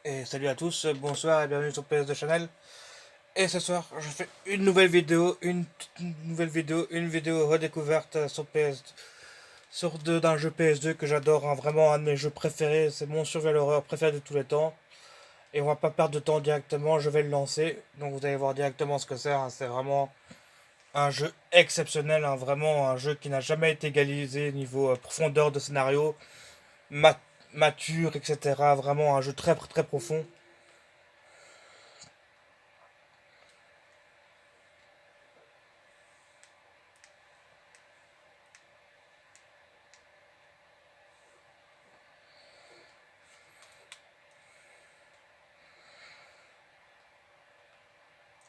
Et salut à tous, bonsoir et bienvenue sur PS2 Channel. Et ce soir, je fais une nouvelle vidéo, une vidéo redécouverte sur d'un jeu PS2 que j'adore, hein, vraiment un de mes jeux préférés, c'est mon survival horror préféré de tous les temps. Et on va pas perdre de temps directement, je vais le lancer. Donc vous allez voir directement ce que c'est, hein, c'est vraiment un jeu exceptionnel, hein, vraiment un jeu qui n'a jamais été égalisé niveau profondeur de scénario, mat mature, etc. Vraiment un jeu très très profond.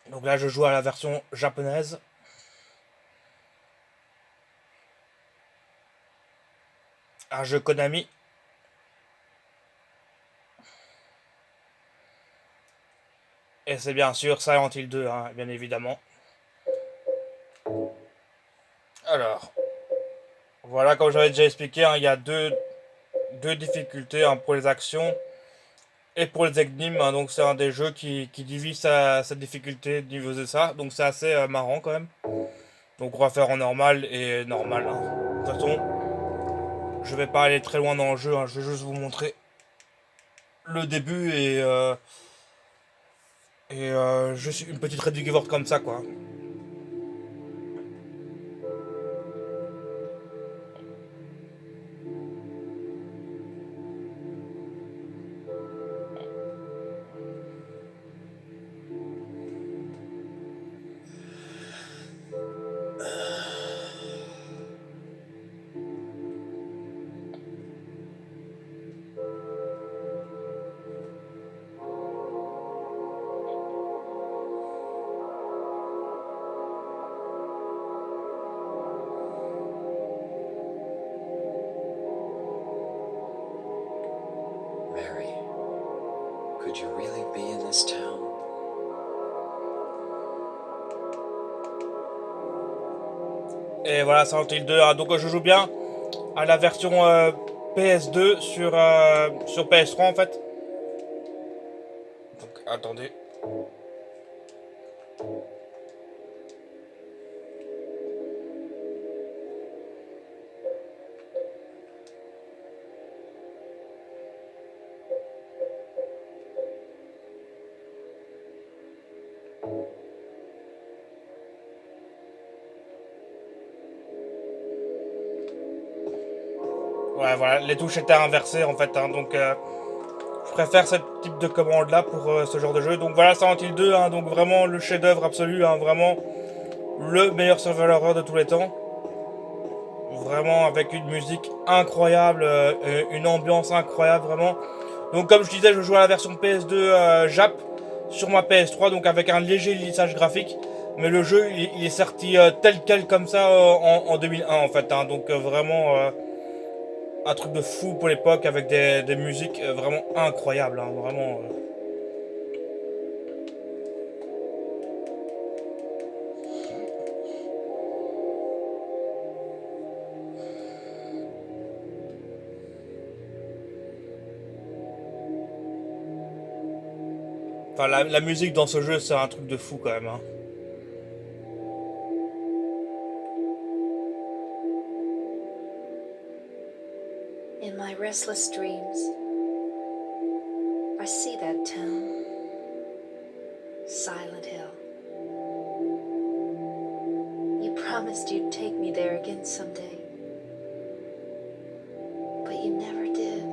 Donc là, je joue à la version japonaise. Un jeu Konami. Et c'est bien sûr Silent Hill 2, hein, bien évidemment. Alors, voilà, comme j'avais déjà expliqué, hein, il y a deux difficultés, hein, pour les actions et pour les énigmes, hein. Donc c'est un des jeux qui divise sa difficulté au niveau de ça. Donc c'est assez marrant quand même. Donc on va faire en normal et normal, hein. De toute façon, je vais pas aller très loin dans le jeu, hein, je vais juste vous montrer le début juste une petite réduction comme ça, quoi. Mary, could you really be in this town? Et voilà, Silent Hill 2, hein. Donc je joue bien à la version PS2 sur PS3 en fait. Donc attendez. Ouais, voilà, les touches étaient inversées en fait, hein. Donc je préfère ce type de commande là pour ce genre de jeu. Donc voilà, Silent Hill 2, hein, donc vraiment le chef-d'œuvre absolu, hein, vraiment le meilleur survival horror de tous les temps. Vraiment avec une musique incroyable, une ambiance incroyable, vraiment. Donc comme je disais, je joue à la version PS2 Jap sur ma PS3, donc avec un léger lissage graphique. Mais le jeu, il est sorti tel quel comme ça en 2001 en fait, hein. Donc vraiment un truc de fou pour l'époque avec des musiques vraiment incroyables, hein, vraiment. Enfin, la musique dans ce jeu, c'est un truc de fou quand même, hein. In my restless dreams, I see that town, Silent Hill. You promised you'd take me there again someday, but you never did.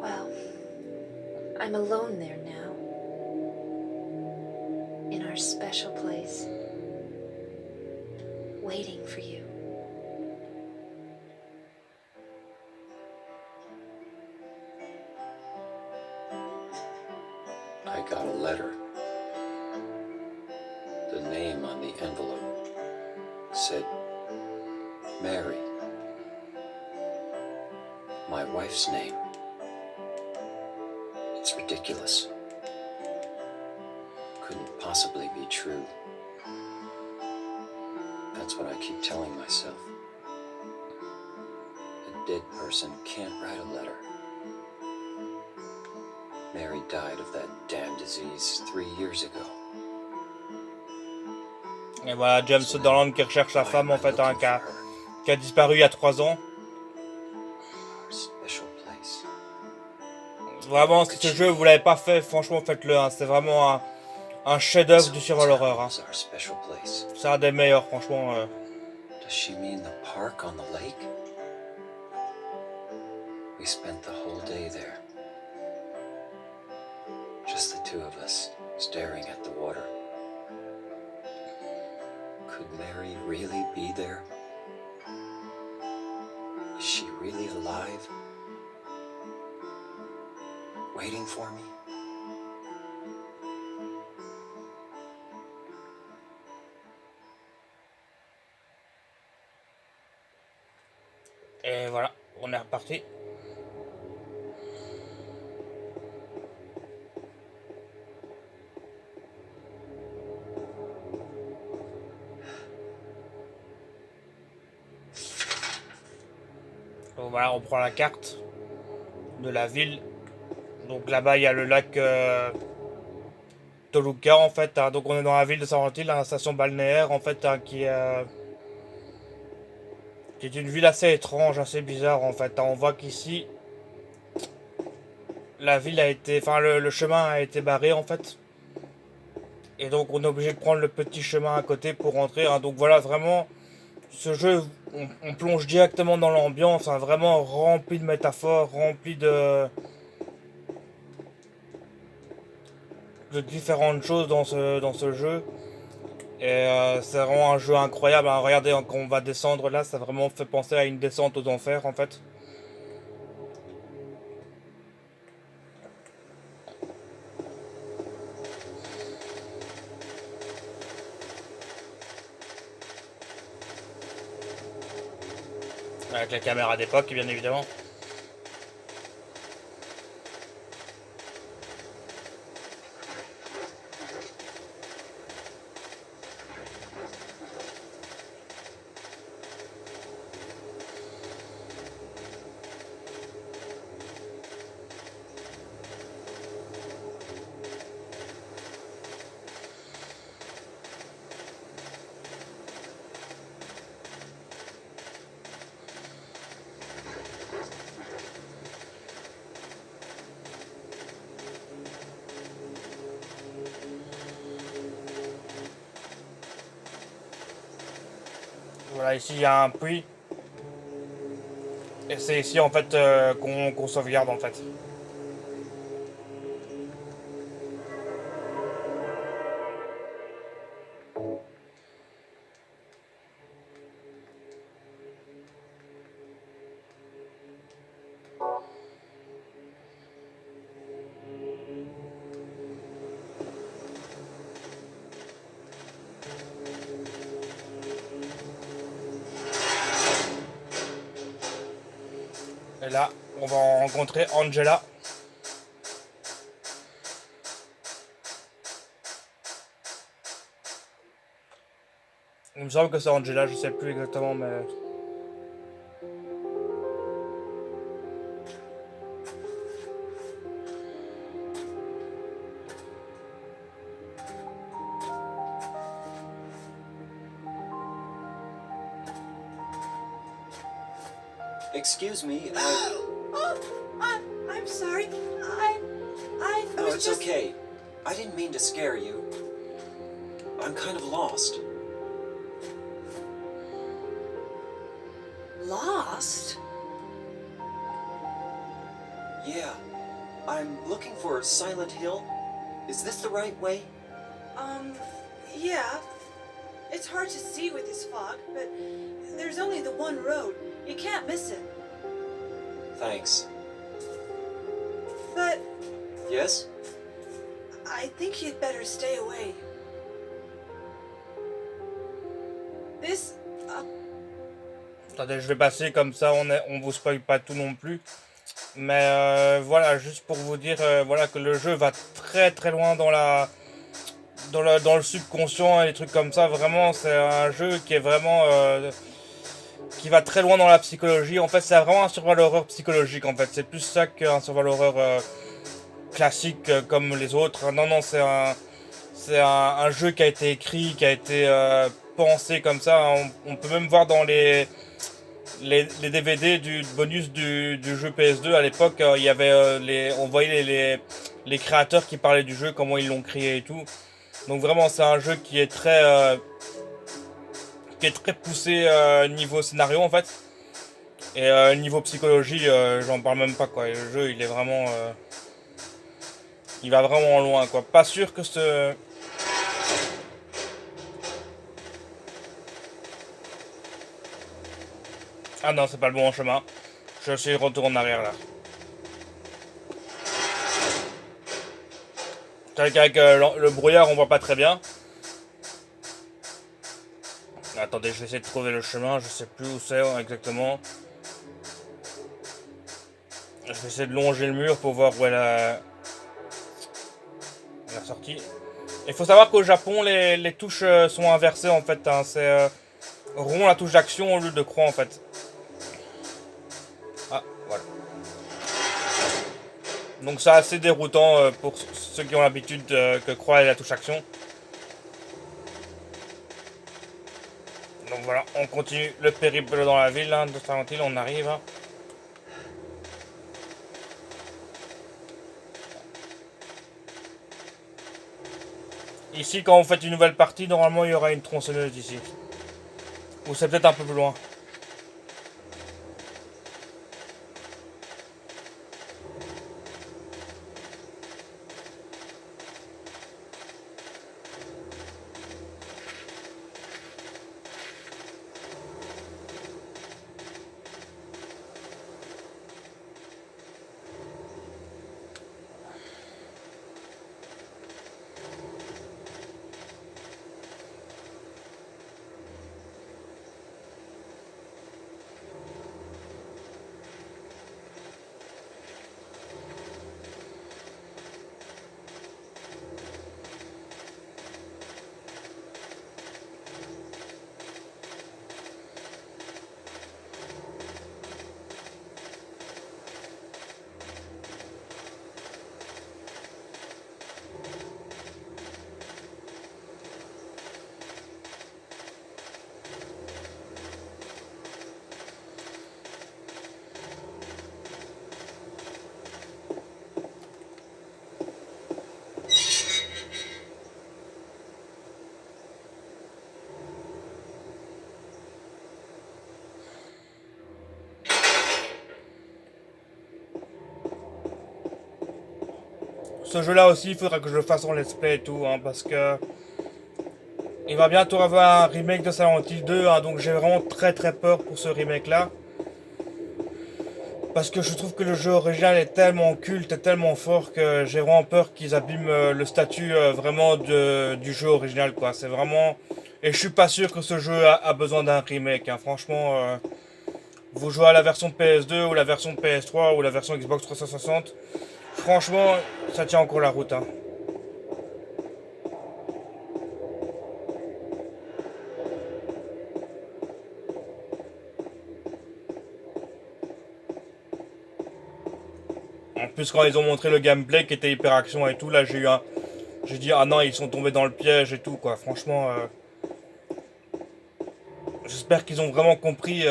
Well, I'm alone there now, in our special place, waiting for you. I got a letter. The name on the envelope said Mary. My wife's name. It's ridiculous. Couldn't possibly be true. That's what I keep telling myself. A dead person can't write a letter. Mary died of that damn disease 3 years ago. Et voilà, James Sutherland qui recherche sa femme en fait, hein, qui a disparu il y a 3 ans. Our special place. Vraiment, si ce jeu vous l'avez pas fait, franchement faites-le. Hein. C'est vraiment un chef-d'œuvre du survival horror. Hein. Is our special place. C'est un des meilleurs, franchement. Does she mean the park on the lake? We spent the whole day there. Just the two of us, staring at the water. Could Mary really be there? Is she really alive? Waiting for me? Et voilà, on est reparti. Donc voilà, on prend la carte de la ville. Donc là-bas, il y a le lac Toluca en fait. Hein. Donc on est dans la ville de Silent Hill, la station balnéaire en fait, hein, qui est une ville assez étrange, assez bizarre en fait. Hein. On voit qu'ici, la ville a été, enfin le chemin a été barré en fait. Et donc on est obligé de prendre le petit chemin à côté pour rentrer. Hein. Donc voilà, vraiment, ce jeu, on plonge directement dans l'ambiance, hein, vraiment rempli de métaphores, rempli de différentes choses dans ce jeu. Et c'est vraiment un jeu incroyable. Hein. Regardez, quand on va descendre là, ça vraiment fait penser à une descente aux enfers en fait. Avec la caméra d'époque, bien évidemment. Voilà, ici il y a un puits. Et c'est ici en fait qu'on sauvegarde en fait. Et là, on va rencontrer Angela. Il me semble que c'est Angela, je sais plus exactement, mais... Excuse me, I'm sorry. I No, was it's just... okay. I didn't mean to scare you. I'm kind of lost. Lost? Yeah. I'm looking for Silent Hill. Is this the right way? Yeah. It's hard to see with this fog, but there's only the one road. You can't miss it. Thanks. But Yes? I think you'd better stay away. This... Attendez, je vais passer comme ça, on vous spoil pas tout non plus. Mais voilà, juste pour vous dire voilà, que le jeu va très très loin dans le subconscient et des trucs comme ça. Vraiment, c'est un jeu qui est vraiment... qui va très loin dans la psychologie. En fait, c'est vraiment un survival horror psychologique en fait. C'est plus ça qu'un survival horror classique comme les autres. Non, non, c'est un jeu qui a été écrit, qui a été pensé comme ça. On peut même voir dans les DVD du bonus du jeu PS2 à l'époque, il y avait on voyait les créateurs qui parlaient du jeu, comment ils l'ont créé et tout. Donc vraiment c'est un jeu qui est très poussé niveau scénario en fait. Et niveau psychologie, j'en parle même pas quoi. Le jeu il est vraiment il va vraiment loin quoi. Pas sûr que ce Ah non, c'est pas le bon chemin. Je suis retour en arrière là. C'est qu'avec le brouillard, on voit pas très bien. Attendez, je vais essayer de trouver le chemin. Je sais plus où c'est exactement. Je vais essayer de longer le mur pour voir où est la sortie. Il faut savoir qu'au Japon, les touches sont inversées en fait. Hein. C'est rond la touche d'action au lieu de croix en fait. Ah, voilà. Donc c'est assez déroutant pour ceux qui ont l'habitude que croix est la touche action. Donc voilà, on continue le périple dans la ville hein, de Silent Hill, on arrive. Hein. Ici, quand vous faites une nouvelle partie, normalement il y aura une tronçonneuse ici. Ou c'est peut-être un peu plus loin. Ce jeu là aussi, il faudra que je le fasse en let's play et tout, hein, parce que il va bientôt avoir un remake de Silent Hill 2, hein, donc j'ai vraiment très très peur pour ce remake là. Parce que je trouve que le jeu original est tellement culte et tellement fort que j'ai vraiment peur qu'ils abîment le statut vraiment du jeu original quoi. C'est vraiment... Et je suis pas sûr que ce jeu a besoin d'un remake, hein. Franchement, vous jouez à la version PS2 ou la version PS3 ou la version Xbox 360. Franchement, ça tient encore la route. Hein. En plus, quand ils ont montré le gameplay qui était hyper action et tout, là j'ai dit ah non, ils sont tombés dans le piège et tout quoi. Franchement, j'espère qu'ils ont vraiment compris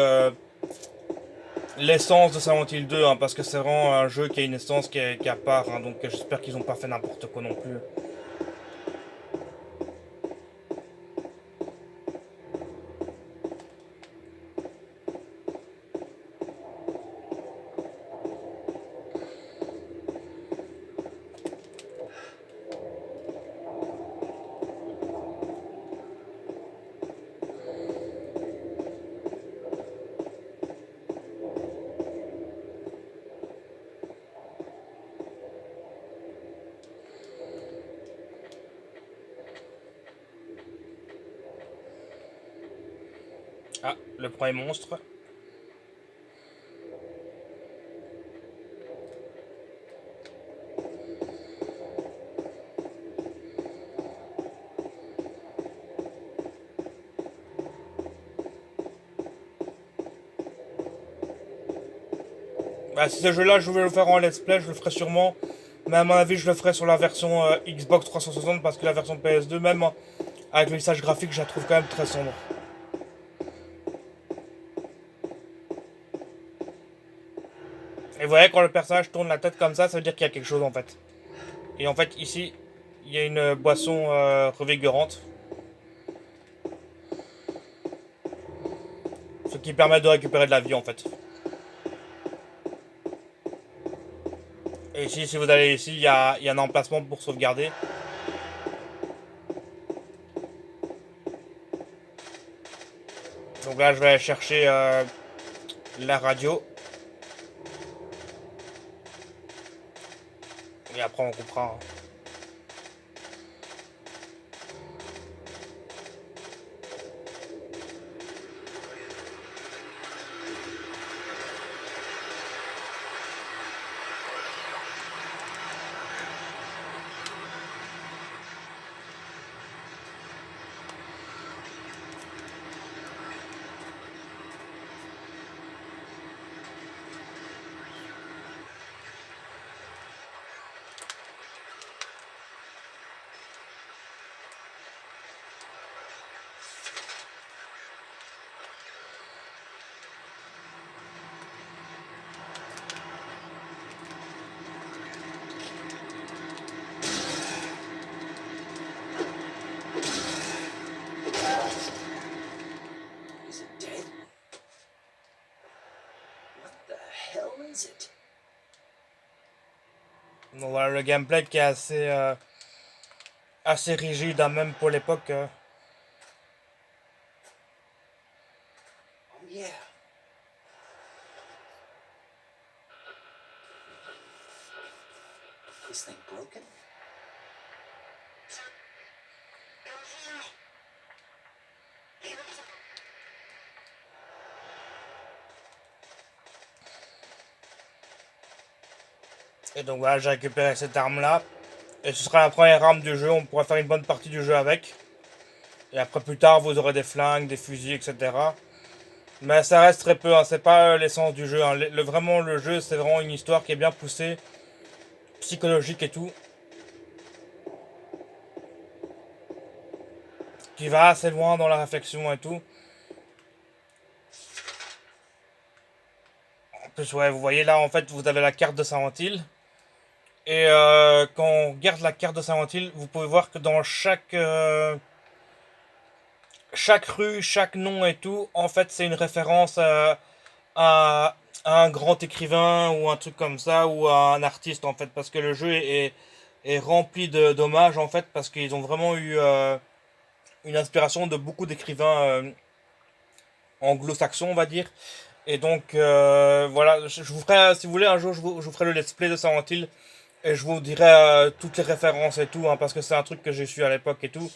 l'essence de Silent Hill 2, hein, parce que c'est vraiment un jeu qui a une essence qui est à part. Hein, donc j'espère qu'ils n'ont pas fait n'importe quoi non plus. Ah, le premier monstre. Bah, si ce jeu là je voulais le faire en let's play, je le ferai sûrement Mais à mon avis, je le ferai sur la version Xbox 360 parce que la version PS2, même avec le lissage graphique, je la trouve quand même très sombre. Et vous voyez, quand le personnage tourne la tête comme ça veut dire qu'il y a quelque chose en fait. Et en fait, ici, il y a une boisson revigorante. Ce qui permet de récupérer de la vie en fait. Et ici, si vous allez ici, il y a un emplacement pour sauvegarder. Donc là, je vais aller chercher la radio. Et après, on coupera. Is it dead? What the hell is it? Donc voilà le gameplay qui est assez rigide, hein, même pour l'époque. Oh yeah. This thing broken? Et donc voilà, j'ai récupéré cette arme là. Et ce sera la première arme du jeu, on pourra faire une bonne partie du jeu avec. Et après plus tard, vous aurez des flingues, des fusils, etc. Mais ça reste très peu, hein, c'est pas l'essence du jeu. Hein. Vraiment, le jeu, c'est vraiment une histoire qui est bien poussée, psychologique et tout. Qui va assez loin dans la réflexion et tout. En plus, ouais, vous voyez là, en fait, vous avez la carte de Silent Hill. Et quand on regarde la carte de Silent Hill, vous pouvez voir que dans chaque rue, chaque nom et tout, en fait, c'est une référence à un grand écrivain ou un truc comme ça, ou à un artiste, en fait, parce que le jeu est rempli d'hommages, en fait, parce qu'ils ont vraiment eu une inspiration de beaucoup d'écrivains anglo-saxons, on va dire. Et donc, voilà, je vous ferai, si vous voulez, un jour, je vous ferai le let's play de Silent Hill. Et je vous dirai toutes les références et tout, hein, parce que c'est un truc que j'ai su à l'époque et tout.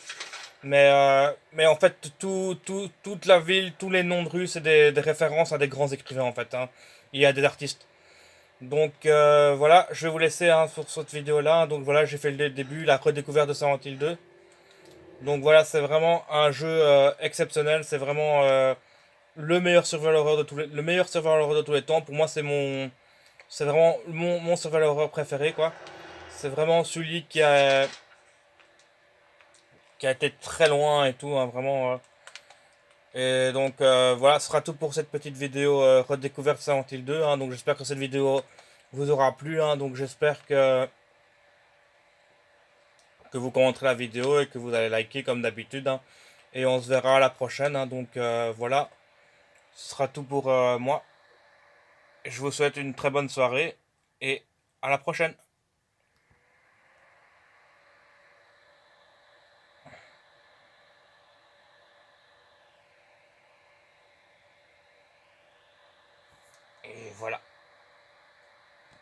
Mais en fait, toute la ville, tous les noms de rues, c'est des références à des grands écrivains, en fait. Hein. Il y a des artistes. Donc voilà, je vais vous laisser hein, sur cette vidéo-là. Donc voilà, j'ai fait le début, la redécouverte de Silent Hill 2. Donc voilà, c'est vraiment un jeu exceptionnel. C'est vraiment le meilleur survival horror de tous les temps. Pour moi, c'est vraiment mon survival horror préféré, quoi. C'est vraiment celui qui a été très loin et tout, hein, vraiment. Et donc voilà, ce sera tout pour cette petite vidéo redécouverte Silent Hill 2. Hein, donc j'espère que cette vidéo vous aura plu. Hein, donc j'espère que vous commenterez la vidéo et que vous allez liker comme d'habitude. Hein, et on se verra à la prochaine. Hein, donc voilà, ce sera tout pour moi. Je vous souhaite une très bonne soirée et à la prochaine. Et voilà.